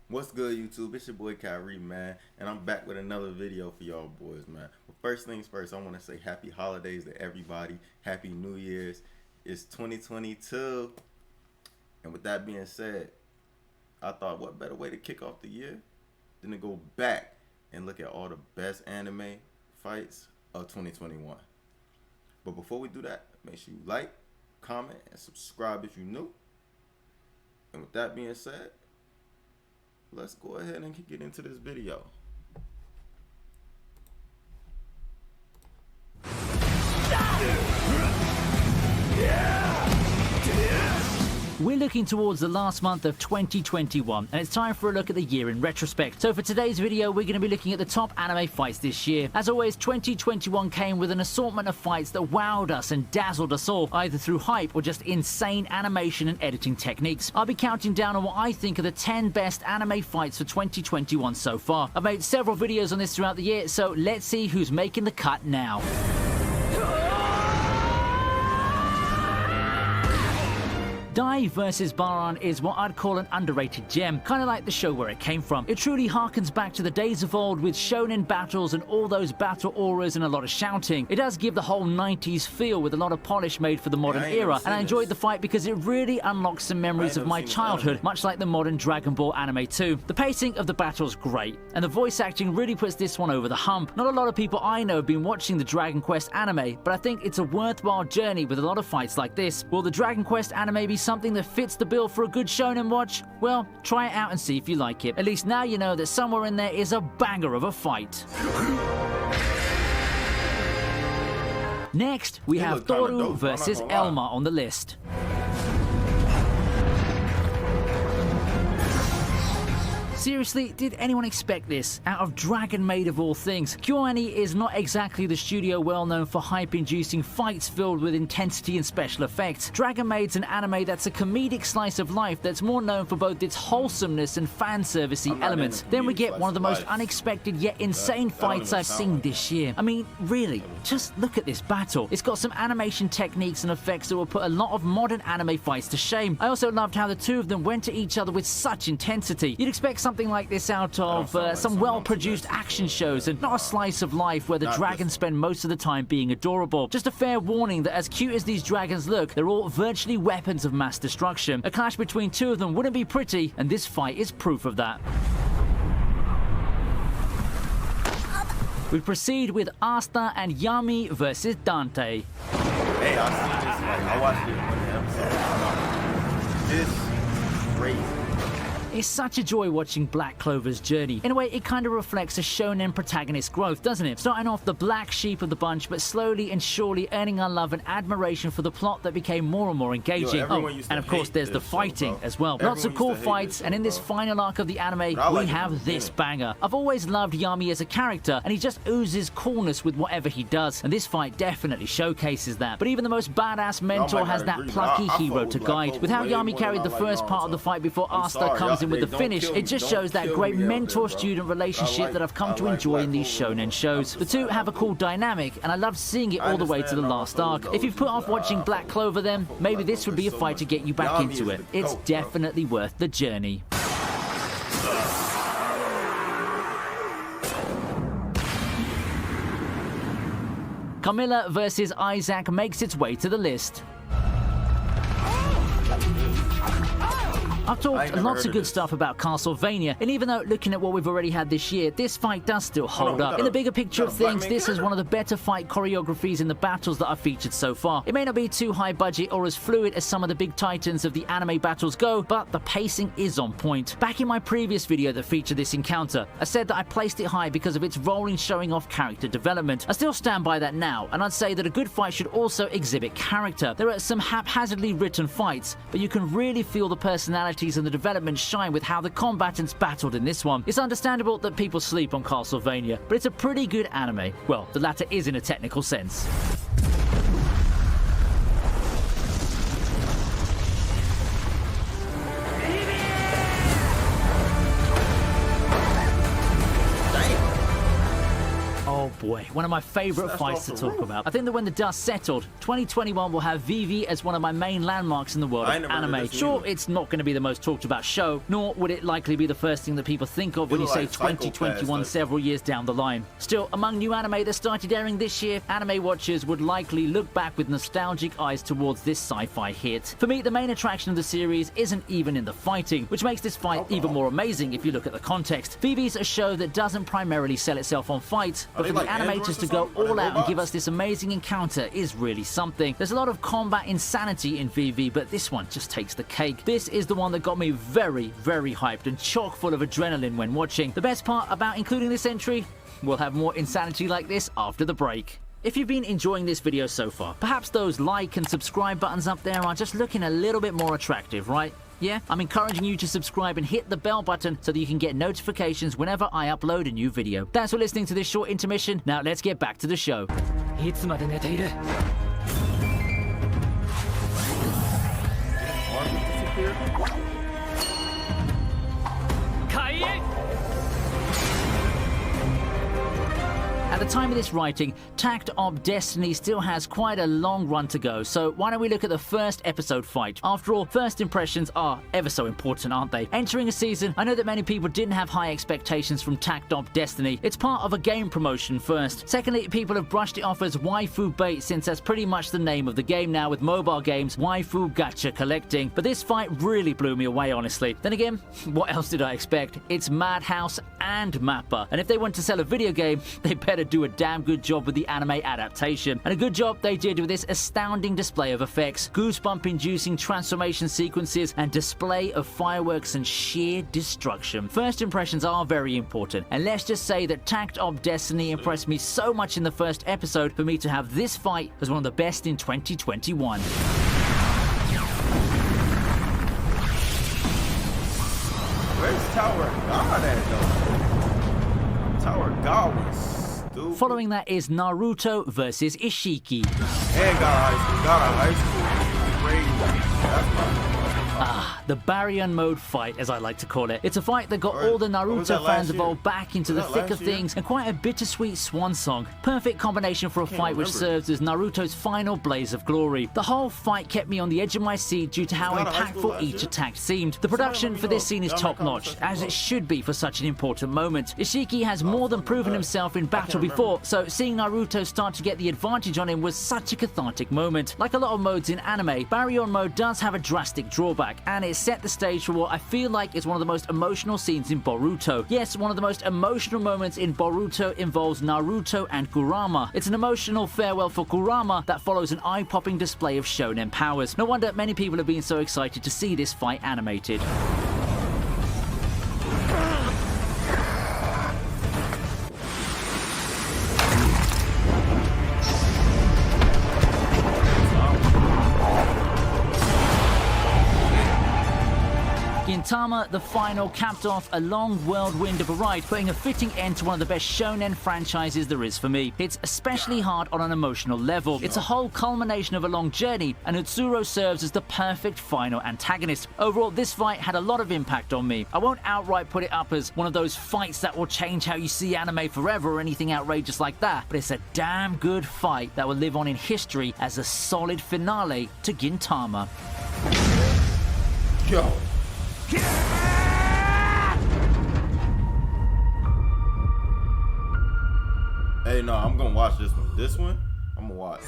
What's good, YouTube? It's your boy Kyrie, man, and I'm back with another video for y'all boys, man. But first things first, I want to say happy holidays to everybody. Happy New Year's. It's 2022. And with that being said, I thought what better way to kick off the year than to go back and look at all the best anime fights of 2021. But before we do that, make sure you like, comment, and subscribe if you're new. And with that being said, let's go ahead and get into this video. We're looking towards the last month of 2021, and it's time for a look at the year in retrospect. So for today's video, we're going to be looking at the top anime fights this year. As always, 2021 came with an assortment of fights that wowed us and dazzled us all, either through hype or just insane animation and editing techniques. I'll be counting down on what I think are the 10 best anime fights for 2021 so far. I've made several videos on this throughout the year, so let's see who's making the cut now. Dai vs. Baran is what I'd call an underrated gem, kind of like the show where it came from. It truly harkens back to the days of old with shonen battles and all those battle auras and a lot of shouting. It does give the whole 90s feel with a lot of polish made for the modern era, and I enjoyed the fight because it really unlocks some memories of my childhood, much like the modern Dragon Ball anime too. The pacing of the battle's great, and the voice acting really puts this one over the hump. Not a lot of people I know have been watching the Dragon Quest anime, but I think it's a worthwhile journey with a lot of fights like this. Will the Dragon Quest anime be something that fits the bill for a good shonen watch? Well, try it out and see if you like it. At least now you know that somewhere in there is a banger of a fight. Next, we have Toru vs. Elma on the list. Seriously, did anyone expect this? Out of Dragon Maid of all things. KyoAni is not exactly the studio well known for hype-inducing fights filled with intensity and special effects. Dragon Maid's an anime that's a comedic slice of life that's more known for both its wholesomeness and fan-servicey elements. Then we get one of the most unexpected yet insane fights I've seen this year. I mean, really, just look at this battle. It's got some animation techniques and effects that will put a lot of modern anime fights to shame. I also loved how the two of them went at each other with such intensity. You'd expect something like this out of some well-produced action shows and not a slice of life where the dragons spend most of the time being adorable. Just a fair warning that as cute as these dragons look, they're all virtually weapons of mass destruction. A clash between two of them wouldn't be pretty, and this fight is proof of that. We proceed with Asta and Yami versus Dante. Hey, I see this. I watched it one episode. This is crazy. It's such a joy watching Black Clover's journey. In a way, it kind of reflects a shonen protagonist's growth, doesn't it? Starting off the black sheep of the bunch, but slowly and surely earning our love and admiration for the plot that became more and more engaging. And of course, there's the fighting as well. Lots of cool fights, and in this final arc of the anime, we have this banger. I've always loved Yami as a character, and he just oozes coolness with whatever he does, and this fight definitely showcases that. But even the most badass mentor has that plucky hero to guide. With how Yami carried the first part of the fight before Asta comes in with the finish, it just shows that great mentor-student relationship that I've come to enjoy in these shonen shows. The two have a cool dynamic, and I loved seeing it all the way to the last arc. If you've put off watching Black Clover, then maybe this would be a fight to get you back into it. It's definitely worth the journey. Camilla vs. Isaac makes its way to the list. I've talked lots of good stuff about Castlevania, and even though looking at what we've already had this year, this fight does still hold up. In the bigger picture of things, this is one of the better fight choreographies in the battles that I've featured so far. It may not be too high budget or as fluid as some of the big titans of the anime battles go, but the pacing is on point. Back in my previous video that featured this encounter, I said that I placed it high because of its rolling showing off character development. I still stand by that now, and I'd say that a good fight should also exhibit character. There are some haphazardly written fights, but you can really feel the personality and the development shine with how the combatants battled in this one. It's understandable that people sleep on Castlevania, but it's a pretty good anime. Well, the latter is in a technical sense. boy, one of my favorite Slashed fights off to the talk roof. about. I think that when the dust settled, 2021 will have Vivi as one of my main landmarks in the world I of never heard anime. this Sure, either. it's not going to be the most talked about show, nor would it likely be the first thing that people think of when you look say like Psycho-Pass, 2021 like- several years down the line. Still, among new anime that started airing this year, anime watchers would likely look back with nostalgic eyes towards this sci-fi hit. For me, the main attraction of the series isn't even in the fighting, which makes this fight even more amazing if you look at the context. Vivi's a show that doesn't primarily sell itself on fights, but they for the like androids animators or to go something? Are they all out and robots? give us this amazing encounter is really something. There's a lot of combat insanity in Vivi, but this one just takes the cake. This is the one that got me very, very hyped and chock full of adrenaline when watching. The best part about including this entry? We'll have more insanity like this after the break. If you've been enjoying this video so far, perhaps those like and subscribe buttons up there are just looking a little bit more attractive, right? Yeah, I'm encouraging you to subscribe and hit the bell button so that you can get notifications whenever I upload a new video. Thanks for listening to this short intermission. Now let's get back to the show. いつまで寝ている? At the time of this writing, Tact Op Destiny still has quite a long run to go, so why don't we look at the first episode fight? After all, first impressions are ever so important, aren't they? Entering a season, I know that many people didn't have high expectations from Tact Op Destiny. It's part of a game promotion first. Secondly, people have brushed it off as waifu bait since that's pretty much the name of the game now with mobile games, waifu gacha collecting. But this fight really blew me away, honestly. Then again, what else did I expect? It's Madhouse and Mappa, and if they want to sell a video game, they better do a damn good job with the anime adaptation. And a good job they did with this astounding display of effects, goosebump-inducing transformation sequences, and display of fireworks and sheer destruction. First impressions are very important, and let's just say that Tact Op Destiny impressed me so much in the first episode for me to have this fight as one of the best in 2021. Where's Tower God at, though? Tower God was stupid. Following that is Naruto versus Ishiki. And God of High School. Crazy. That's my... The Baryon Mode fight, as I like to call it. It's a fight that got Alright, all the was that Naruto last fans year? involved back into Was the that thick last of year? things, and quite a bittersweet swan song. Perfect combination for a fight which remember. serves as Naruto's final blaze of glory. The whole fight kept me on the edge of my seat due to how God of High School impactful last each year? attack seemed. The production for this scene is Y'all top make notch, conversation as it about. should be for such an important moment. Ishiki has more than proven God. himself in battle remember. before, so seeing Naruto start to get the advantage on him was such a cathartic moment. Like a lot of modes in anime, Baryon Mode does have a drastic drawback, and it set the stage for what I feel like is one of the most emotional scenes in Boruto. Yes, one of the most emotional moments in Boruto involves Naruto and Kurama. It's an emotional farewell for Kurama that follows an eye-popping display of shonen powers. No wonder many people have been so excited to see this fight animated. Gintama, the final, capped off a long whirlwind of a ride, putting a fitting end to one of the best shonen franchises there is for me. It's especially hard on an emotional level. It's a whole culmination of a long journey, and Utsuro serves as the perfect final antagonist. Overall, this fight had a lot of impact on me. I won't outright put it up as one of those fights that will change how you see anime forever or anything outrageous like that, but it's a damn good fight that will live on in history as a solid finale to Gintama. Yo. Hey, no, I'm gonna watch this one. This one, I'm gonna watch.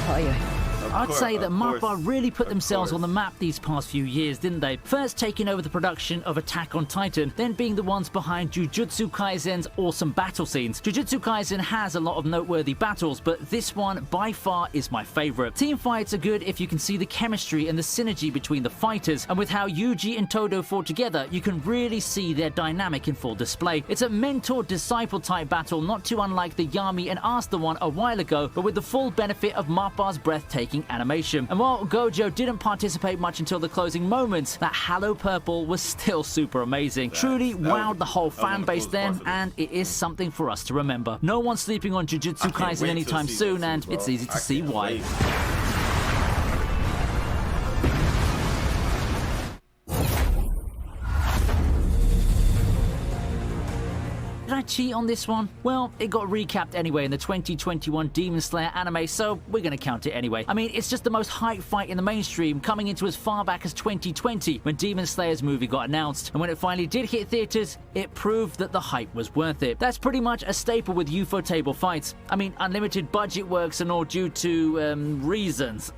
Oh, yeah. I'd say that of course. Mappa really put Of themselves on course. the map these past few years, didn't they? First taking over the production of Attack on Titan, then being the ones behind Jujutsu Kaisen's awesome battle scenes. Jujutsu Kaisen has a lot of noteworthy battles, but this one by far is my favorite. Team fights are good if you can see the chemistry and the synergy between the fighters, and with how Yuji and Todo fought together, you can really see their dynamic in full display. It's a mentor-disciple type battle, not too unlike the Yami and Asta one a while ago, but with the full benefit of Mappa's breathtaking animation. And while Gojo didn't participate much until the closing moments, that Halo Purple was still super amazing. Truly that wowed was- the whole that was one fan of the base coolest then, parts of this. and it is something for us to remember. No one's sleeping on Jujutsu I can't Kaisen wait anytime to see soon, this, and bro. it's easy I to see can't why. wait. I cheat on this one? Well, it got recapped anyway in the 2021 Demon Slayer anime, so we're gonna count it anyway. I mean, it's just the most hyped fight in the mainstream, coming into as far back as 2020 when Demon Slayer's movie got announced. And when it finally did hit theaters, it proved that the hype was worth it. That's pretty much a staple with Ufotable fights. I mean, unlimited budget works and all due to, reasons.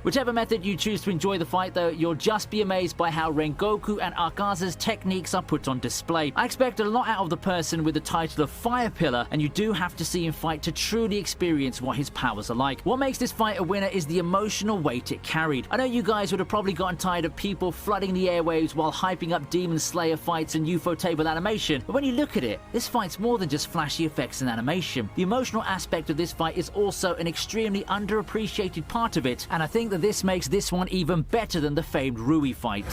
Whichever method you choose to enjoy the fight though, you'll just be amazed by how Rengoku and Akaza's techniques are put on display. I expect a lot out of the person with the title of Fire Pillar, and you do have to see him fight to truly experience what his powers are like. What makes this fight a winner is the emotional weight it carried. I know you guys would have probably gotten tired of people flooding the airwaves while hyping up Demon Slayer fights and Ufotable animation, but when you look at it, this fight's more than just flashy effects and animation. The emotional aspect of this fight is also an extremely underappreciated part of it, and I think that this makes this one even better than the famed Rui fight.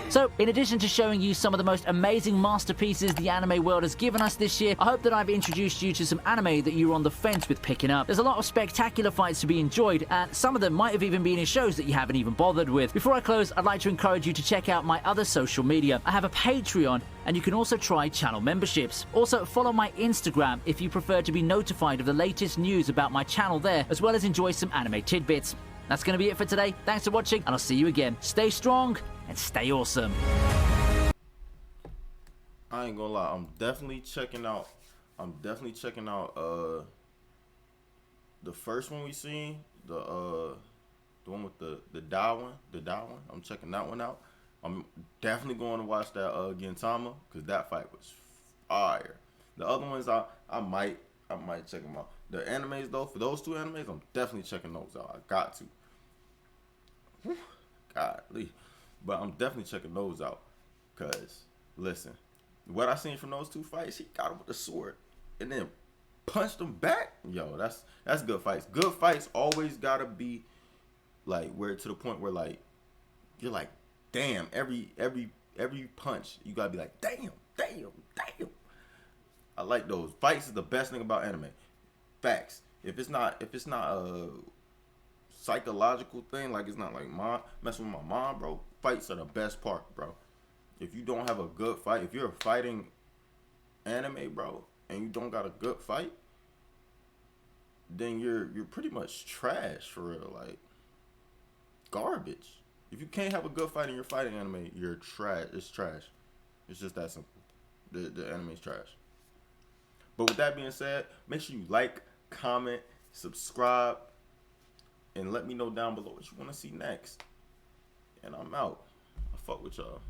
So, in addition to showing you some of the most amazing masterpieces the anime world has given us this year, I hope that I've introduced you to some anime that you were on the fence with picking up. There's a lot of spectacular fights to be enjoyed, and some of them might have even been in shows that you haven't even bothered with. Before I close, I'd like to encourage you to check out my other social media. I have a Patreon, and you can also try channel memberships. Also, follow my Instagram if you prefer to be notified of the latest news about my channel there, as well as enjoy some anime tidbits. That's going to be it for today. Thanks for watching, and I'll see you again. Stay strong and stay awesome. I ain't gonna lie, I'm definitely checking out the first one we seen, the one with the Darwin. I'm checking that one out. I'm definitely going to watch that Gintama, because that fight was fire. The other ones I might check them out. The animes though, for those two animes, I'm definitely checking those out. I got to. Whew, godly. But I'm definitely checking those out. Cause listen, what I seen from those two fights, he got him with the sword and then punched him back. Yo, that's good fights. Good fights always gotta be like where to the point where like you're like, damn, every punch you gotta be like, damn. I like those. Fights is the best thing about anime. Facts. If it's not a psychological thing, like it's not like messing with my mom, bro, fights are the best part, bro. If you don't have a good fight, if you're fighting anime, bro, and you don't got a good fight, then you're pretty much trash for real, like garbage. If you can't have a good fight in your fighting anime, you're trash. It's trash. It's just that simple. The anime's trash. But with that being said, make sure you like, comment, subscribe, and let me know down below what you want to see next. And I'm out. I fuck with y'all.